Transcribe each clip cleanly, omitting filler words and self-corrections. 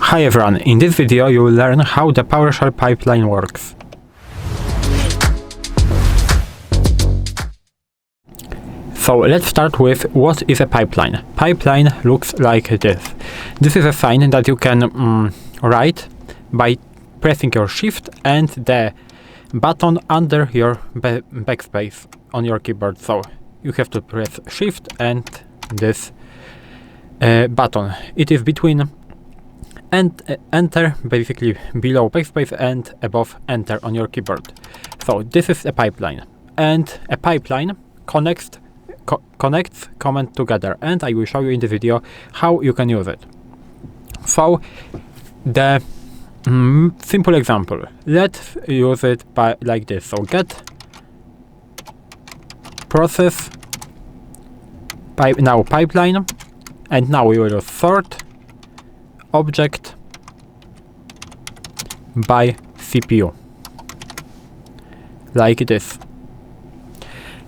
Hi everyone, in this video you will learn how the PowerShell pipeline works. So let's start with what is a pipeline. Pipeline looks like this. This is a sign that you can write by pressing your Shift and the button under your backspace on your keyboard. So you have to press Shift and this button. It is between and enter, basically below backspace, and above enter on your keyboard. So this is a pipeline, and a pipeline connects command together, and I will show you in the video how you can use it. So the simple example, let's use it by like this. So get process pipeline, and now we will sort object by CPU, like this.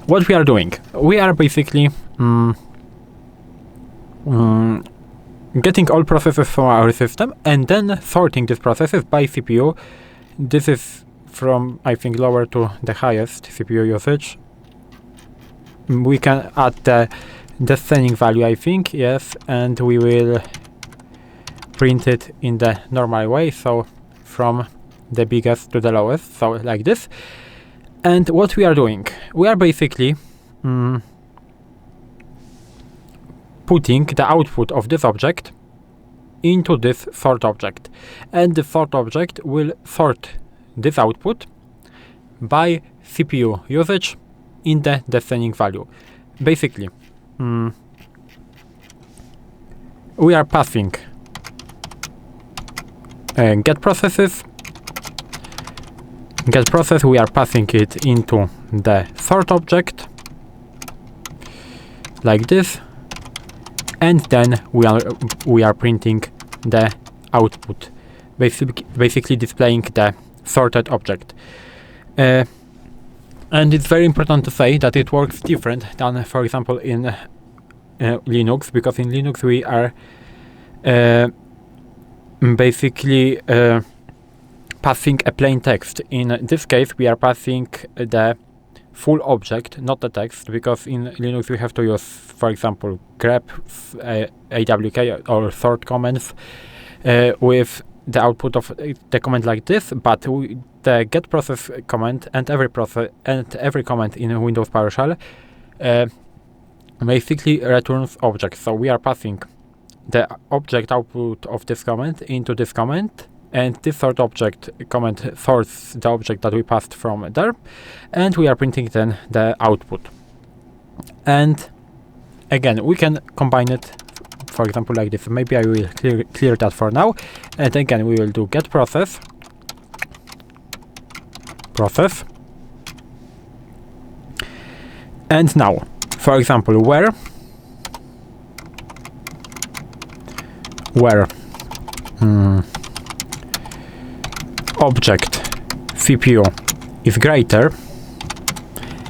What we are doing? We are basically getting all processes from our system and then sorting these processes by CPU. This is from, I think, lower to the highest CPU usage. We can add the descending value, I think, yes, and we will print it in the normal way, so from the biggest to the lowest, so like this. And what we are doing? We are basically putting the output of this object into this sort object, and the sort object will sort this output by CPU usage in the descending value. Basically, we are passing get process, we are passing it into the sort object, like this, and then we are printing the output, basically displaying the sorted object. And it's very important to say that it works different than, for example, in Linux, because in Linux we are basically passing a plain text. In this case we are passing the full object, not the text, because in Linux we have to use, for example, grep, awk or sort commands with the output of the command like this, but the get process command and every command in Windows PowerShell basically returns objects. So we are passing the object output of this command into this command, and this sort object command sorts the object that we passed from there, and we are printing then the output. And again, we can combine it, for example, like this. Maybe I will clear that for now, and again we will do get process, and now, for example, where object CPU is greater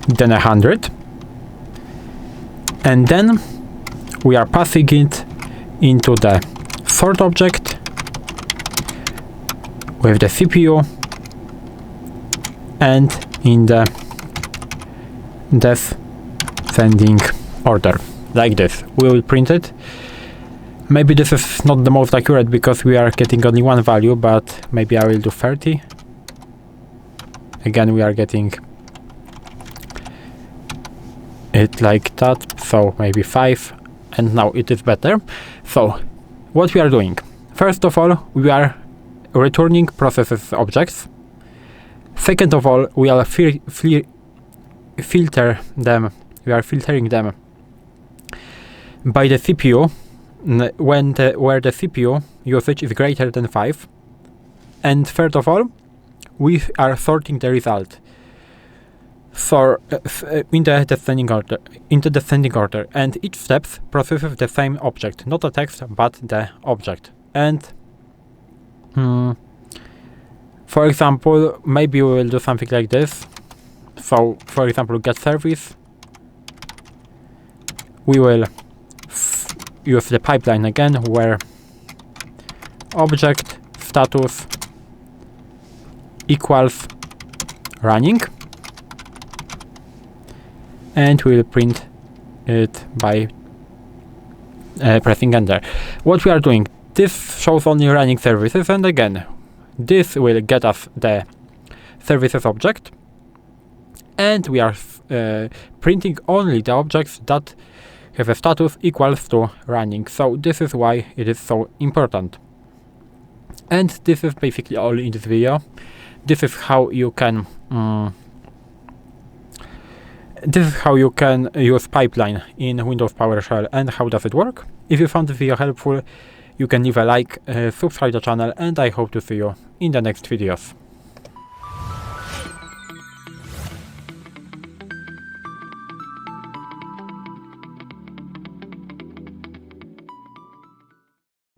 than 100, and then we are passing it into the sort object with the CPU and in the descending order, like this. We will print it. Maybe this is not the most accurate because we are getting only one value, but maybe I will do 30. Again, we are getting it like that, so maybe 5, and now it is better. So what we are doing? First of all, we are returning processes objects. Second of all, we are filter them. We are filtering them by the CPU where the CPU usage is greater than 5. And third of all, we are sorting the result for in the descending order, and each step processes the same object, not the text but the object. And for example, maybe we will do something like this. So for example, Get-Service, we will use the pipeline again, where object status equals running, and we'll print it by pressing enter. What we are doing, this shows only running services, and again this will get us the services object, and we are printing only the objects that have a status equals to running. So this is why it is so important. And this is basically all in this video. This is how you can use pipeline in Windows PowerShell, and how does it work. If you found this video helpful, you can leave a like, subscribe the channel, and I hope to see you in the next videos.